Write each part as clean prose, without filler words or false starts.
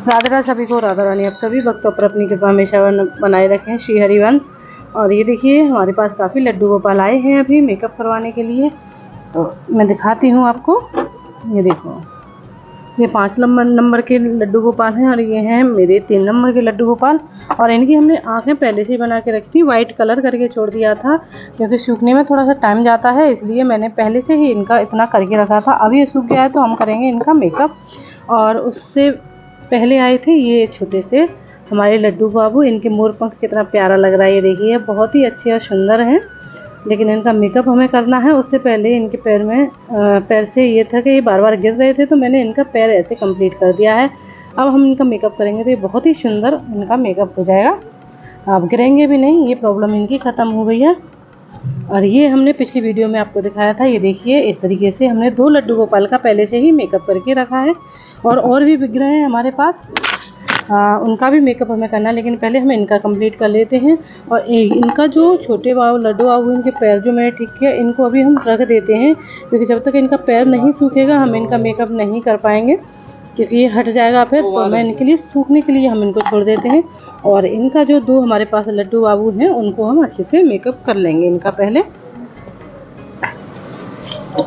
राधे राधे सभी को, राधा रानी आप सभी भक्तों पर अपनी कृपा हमेशा बनाए रखें। श्री हरिवंश। और ये देखिए हमारे पास काफ़ी लड्डू गोपाल आए हैं अभी मेकअप करवाने के लिए, तो मैं दिखाती हूँ आपको। ये देखो, ये 5 नंबर के लड्डू गोपाल हैं और ये हैं मेरे 3 नंबर के लड्डू गोपाल। और इनकी हमने आँखें पहले से ही बना के रखी थी, वाइट कलर करके छोड़ दिया था क्योंकि सूखने में थोड़ा सा टाइम जाता है, इसलिए मैंने पहले से ही इनका इतना करके रखा था। अभी ये सूख गया है तो हम करेंगे इनका मेकअप। और उससे पहले आए थे ये छोटे से हमारे लड्डू बाबू, इनके मोर पंख कितना प्यारा लग रहा है, ये देखिए बहुत ही अच्छे और सुंदर हैं। लेकिन इनका मेकअप हमें करना है, उससे पहले इनके पैर से ये था कि ये बार बार गिर रहे थे, तो मैंने इनका पैर ऐसे कंप्लीट कर दिया है। अब हम इनका मेकअप करेंगे तो ये बहुत ही सुंदर इनका मेकअप हो जाएगा, आप गिरेंगे भी नहीं, ये प्रॉब्लम इनकी ख़त्म हो गई है। और ये हमने पिछली वीडियो में आपको दिखाया था, ये देखिए इस तरीके से हमने 2 लड्डू गोपाल का पहले से ही मेकअप करके रखा है। और भी बिक रहे हैं हमारे पास, उनका भी मेकअप हमें करना है, लेकिन पहले हम इनका कंप्लीट कर लेते हैं। और इनका जो छोटे बाबू लड्डू बाबू इनके पैर जो मैंने ठीक किया, इनको अभी हम रख देते हैं क्योंकि जब तक इनका पैर नहीं सूखेगा हम इनका मेकअप नहीं कर पाएंगे, क्योंकि ये हट जाएगा फिर। तो मैं इनके लिए सूखने के लिए हम इनको छोड़ देते हैं। और इनका जो 2 हमारे पास लड्डू बाबू हैं उनको हम अच्छे से मेकअप कर लेंगे। इनका पहले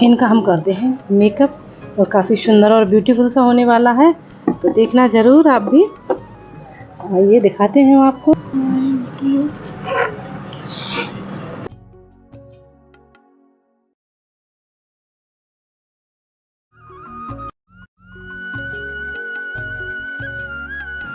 इनका हम करते हैं मेकअप, और काफ़ी सुंदर और ब्यूटीफुल सा होने वाला है, तो देखना ज़रूर आप भी। ये दिखाते हैं आपको।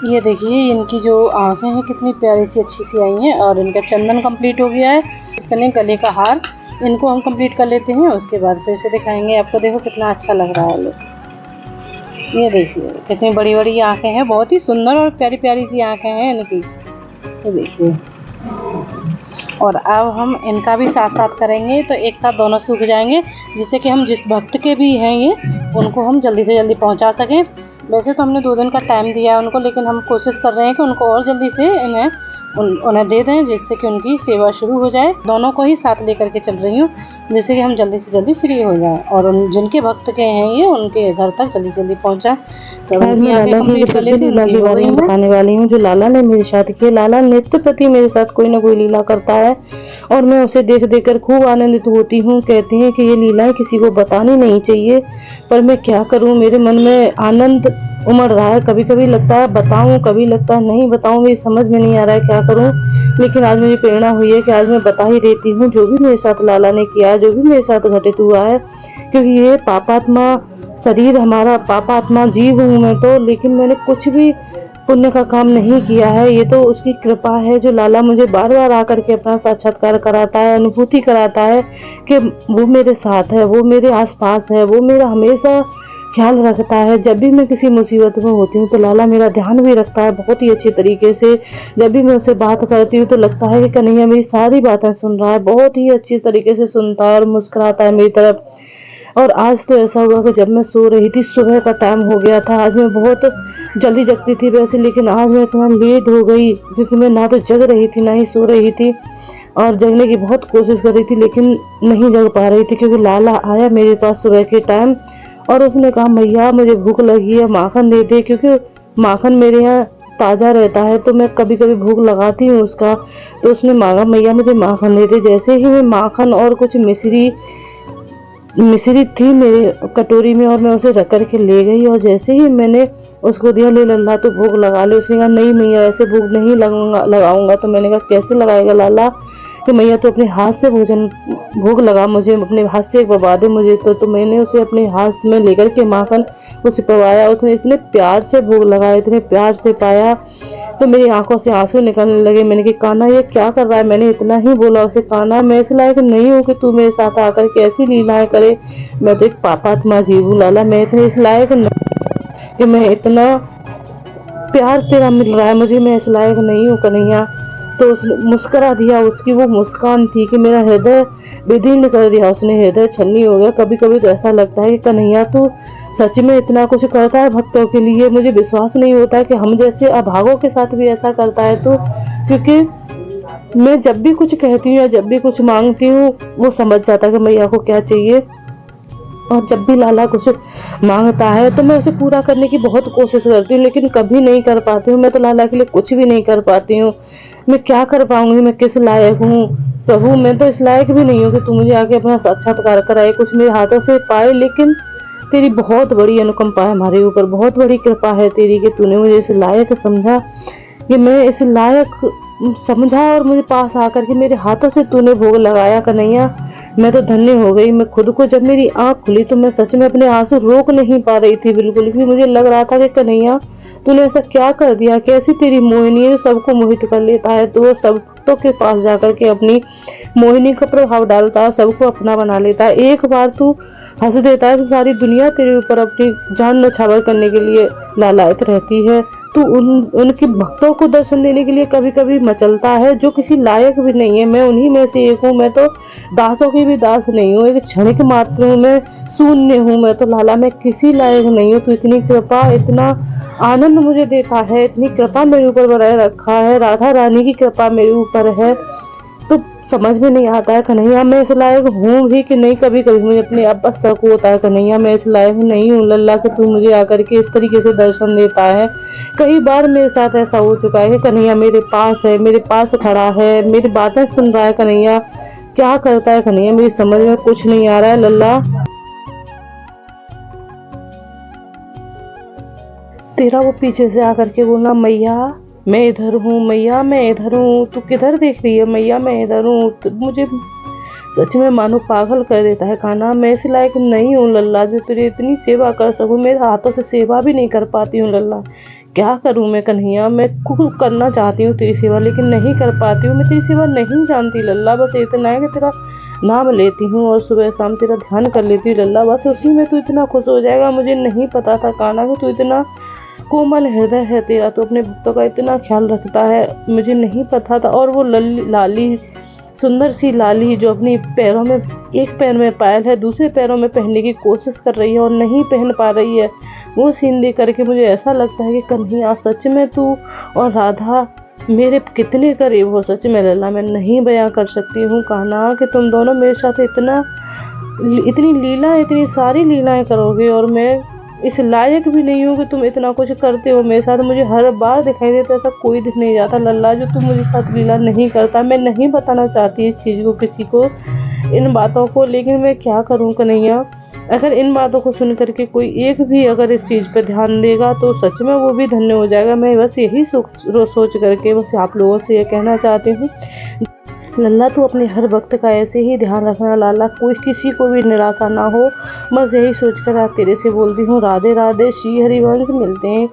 ये देखिए इनकी जो आँखें हैं कितनी प्यारी सी अच्छी सी आई हैं, और इनका चंदन कंप्लीट हो गया है। इतने गले का हार इनको हम कंप्लीट कर लेते हैं, उसके बाद फिर से दिखाएंगे आपको। देखो कितना अच्छा लग रहा है, लोग ये देखिए कितनी बड़ी बड़ी आँखें हैं, बहुत ही सुंदर और प्यारी प्यारी सी आँखें हैं इनकी, तो देखिए। और अब हम इनका भी साथ साथ करेंगे तो एक साथ दोनों सूख जाएंगे, जिससे कि हम जिस भक्त के भी हैं ये उनको हम जल्दी से जल्दी पहुंचा सकें। वैसे तो हमने 2 दिन का टाइम दिया है उनको, लेकिन हम कोशिश कर रहे हैं कि उनको और जल्दी से उन्हें दे दें, जिससे कि उनकी सेवा शुरू हो जाए। दोनों को ही साथ लेकर के चल रही हूँ, जिससे कि हम जल्दी से जल्दी फ्री हो जाएं और जिनके भक्त के हैं ये उनके घर तक जल्दी जल्दी पहुँचाएँ। तो मैं लाला की बारे में बताने वाली हूँ जो लाला ने मेरे साथ किया। लाला नित्य प्रति मेरे साथ कोई ना कोई लीला करता है और मैं उसे देख देख कर खूब आनंदित होती हूँ। कहते हैं कि ये लीलाएं किसी को बतानी नहीं चाहिए, पर मैं क्या करूँ, मेरे मन में आनंद उमड़ रहा है। कभी कभी लगता है बताऊं, कभी लगता है नहीं बताऊं, मेरी समझ में नहीं आ रहा है क्या करूं। लेकिन आज मुझे प्रेरणा हुई है कि आज मैं बता ही देती हूँ जो भी मेरे साथ लाला ने किया, जो भी मेरे साथ घटित हुआ है। क्योंकि ये पापात्मा शरीर हमारा, पापात्मा जीव हूँ मैं तो, लेकिन मैंने कुछ भी पुण्य का काम नहीं किया है। ये तो उसकी कृपा है जो लाला मुझे बार बार आकर के अपना साक्षात्कार कराता है, अनुभूति कराता है कि वो मेरे साथ है, वो मेरे आसपास है, वो मेरा हमेशा ख्याल रखता है। जब भी मैं किसी मुसीबत में होती हूँ तो लाला मेरा ध्यान भी रखता है बहुत ही अच्छी तरीके से। जब भी मैं उससे बात करती हूँ तो लगता है कि कन्हैया मेरी सारी बातें सुन रहा है, बहुत ही अच्छी तरीके से सुनता है और मुस्कुराता है मेरी तरफ। और आज तो ऐसा हुआ कि जब मैं सो रही थी, सुबह का टाइम हो गया था, आज मैं बहुत जल्दी जगती थी वैसे, लेकिन आज मैं इतना लेट हो गई क्योंकि मैं ना तो जग रही थी ना ही सो रही थी, और जगने की बहुत कोशिश कर रही थी लेकिन नहीं जग पा रही थी। क्योंकि लाला आया मेरे पास सुबह के टाइम और उसने कहा मैया मुझे भूख लगी है, माखन दे दे, क्योंकि माखन मेरे यहाँ ताज़ा रहता है तो मैं कभी कभी भूख लगाती हूँ उसका। तो उसने मांगा मैया मुझे माखन दे दे। जैसे ही मैं माखन और कुछ मिश्री थी मेरे कटोरी में और मैं उसे रख कर के ले गई, और जैसे ही मैंने उसको दिया, ले लल्ला तो भूख लगा ले। उसने कहा नहीं मैया ऐसे भूख नहीं लगाऊंगा। तो मैंने कहा कैसे लगाएगा लाला, कि मैया तो अपने हाथ से भूख लगा, मुझे अपने हाथ से पवा दे मुझे। तो मैंने उसे अपने हाथ में लेकर के माखन उसे पवाया। उसने इतने प्यार से भूख लगाया, इतने प्यार से पाया, तो मेरी आंखों से आंसू निकलने लगे। मैंने कहा कान्हा ये क्या कर रहा है, मैंने इतना ही बोला उसे, कान्हा मैं इस लायक नहीं हूँ कि तू मेरे साथ आकर के ऐसी लीलाएं करे, मैं तो एक पापात्मा जीव हूँ लाला, मैं इतने इस लायक नहीं कि मैं इतना प्यार तेरा मिल रहा है मुझे, मैं इस लायक नहीं हूँ कन्हैया। तो उसने मुस्कुरा दिया, उसकी वो मुस्कान थी कि मेरा हृदय विदीर्ण कर दिया उसने, हृदय छलनी हो गया। कभी कभी तो ऐसा लगता है कि कन्हैया तू सच में इतना कुछ करता है भक्तों के लिए, मुझे विश्वास नहीं होता कि हम जैसे अभागों के साथ भी ऐसा करता है। तो क्योंकि मैं जब भी कुछ कहती हूँ या जब भी कुछ मांगती हूँ वो समझ जाता है कि मैया को क्या चाहिए, और जब भी लाला कुछ मांगता है तो मैं उसे पूरा करने की बहुत कोशिश करती हूँ, लेकिन कभी नहीं कर पाती हूँ। मैं तो लाला के लिए कुछ भी नहीं कर पाती हूँ। मैं क्या कर पाऊंगी, मैं किस लायक हूँ प्रभु, मैं तो इस लायक भी नहीं हूँ कि तू मुझे आके अपना साक्षात्कार कराए, कुछ मेरे हाथों से पाए। लेकिन तेरी बहुत बड़ी अनुकंपा है हमारे ऊपर, बहुत बड़ी कृपा है तेरी कि तूने मुझे इस लायक समझा, कि मैं इस लायक समझा और मुझे पास आकर के मेरे हाथों से तूने भोग लगाया कन्हैया। मैं तो धन्य हो गई। मैं खुद को, जब मेरी आंख खुली तो मैं सच में अपने आंसू रोक नहीं पा रही थी बिल्कुल भी। मुझे लग रहा था कि कन्हैया तूने ऐसा क्या कर दिया, कैसी तेरी मोहिनी है जो सबको मोहित कर लेता है, तो सबको के पास जाकर के अपनी मोहिनी का प्रभाव डालता है, सबको अपना बना लेता है। एक बार तू हंस देता है तो सारी दुनिया तेरे ऊपर अपनी जान नछावर करने के लिए लालायत रहती है। तू उनके भक्तों को दर्शन देने के लिए कभी कभी मचलता है, जो किसी लायक भी नहीं है। मैं उन्हीं में से एक हूँ। मैं तो दासों की भी दास नहीं हूँ, एक क्षणिक मात्र हूँ, मैं शून्य हूँ। मैं तो लाला, मैं किसी लायक नहीं हूँ। तू इतनी कृपा, इतना आनंद मुझे देता है, इतनी कृपा मेरे ऊपर बनाए रखा है, राधा रानी की कृपा मेरे ऊपर है। तो समझ में नहीं आता है कन्हैया मैं इस लायक हूँ भी कि नहीं। कभी कभी मुझे अपने आप पर शक होता है कन्हैया मैं इस लायक नहीं हूँ लल्ला कि तू मुझे आकर के इस तरीके से दर्शन देता है। कई बार मेरे साथ ऐसा हो चुका है कि कन्हैया मेरे पास है, मेरे पास खड़ा है, मेरी बातें सुन रहा है कन्हैया। क्या करता है कन्हैया, मेरी समझ में कुछ नहीं आ रहा है लल्ला। तेरा वो पीछे से आकर के बोलना, मैया मैं इधर हूँ, मैया मैं इधर हूँ, तू किधर देख रही है, मैया मैं इधर हूँ। तो मुझे सच में मानो पागल कर देता है कान्हा। मैं इस लायक नहीं हूँ लल्ला जो तेरी इतनी सेवा कर सकूँ। मेरे हाथों से सेवा भी नहीं कर पाती हूँ लल्ला। क्या करूँ मैं कन्हैया, मैं खूब करना चाहती हूँ तेरी सेवा, लेकिन नहीं कर पाती हूँ। मैं तेरी सेवा नहीं जानती लल्ला, बस इतना है कि तेरा नाम लेती हूँ और सुबह शाम तेरा ध्यान कर लेती हूँ लल्ला, बस उसी में तू इतना खुश हो जाएगा। मुझे नहीं पता था कान्हा कि तू इतना कोमल हृदय है तेरा, तो अपने भक्तों का इतना ख्याल रखता है, मुझे नहीं पता था। और वो लाली, सुंदर सी लाली जो अपनी पैरों में, एक पैर में पायल है, दूसरे पैरों में पहनने की कोशिश कर रही है और नहीं पहन पा रही है, वो सीन देख करके मुझे ऐसा लगता है कि कन्हैया सच में तू और राधा मेरे कितने करीब हो। सच में लल्ला मैं नहीं बयां कर सकती हूँ कान्हा कि तुम दोनों मेरे साथ इतनी लीला, इतनी सारी लीलाएं करोगे, और मैं इस लायक भी नहीं हूँ कि तुम इतना कुछ करते हो मेरे साथ। मुझे हर बार दिखाई देता, ऐसा कोई दिख नहीं जाता लल्ला जो तुम मुझे साथ लीला नहीं करता। मैं नहीं बताना चाहती इस चीज़ को किसी को, इन बातों को, लेकिन मैं क्या करूँ कन्हैया। अगर इन बातों को सुन करके कोई एक भी अगर इस चीज़ पर ध्यान देगा तो सच में वो भी धन्य हो जाएगा। मैं बस यही सोच करके बस आप लोगों से ये कहना चाहती हूँ लल्ला तू अपने हर वक्त का ऐसे ही ध्यान रखना लाला, कोई किसी को भी निराशा ना हो। बस यही सोचकर आज तेरे से बोलती हूँ राधे राधे, श्री हरिवंश। मिलते हैं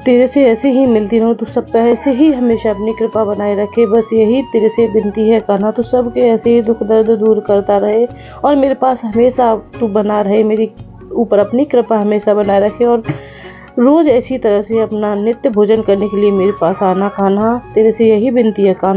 तेरे से, ऐसे ही मिलती रहूँ, तू सब पे ऐसे ही हमेशा अपनी कृपा बनाए रखे। बस यही तेरे से विनती है कान्हा, तू सबके ऐसे ही दुख दर्द दूर करता रहे और मेरे पास हमेशा तू बना रहे, मेरी ऊपर अपनी कृपा हमेशा बनाए रखे, और रोज़ ऐसी तरह से अपना नित्य भोजन करने के लिए मेरे पास आना कान्हा। तेरे से यही विनती है कान्हा।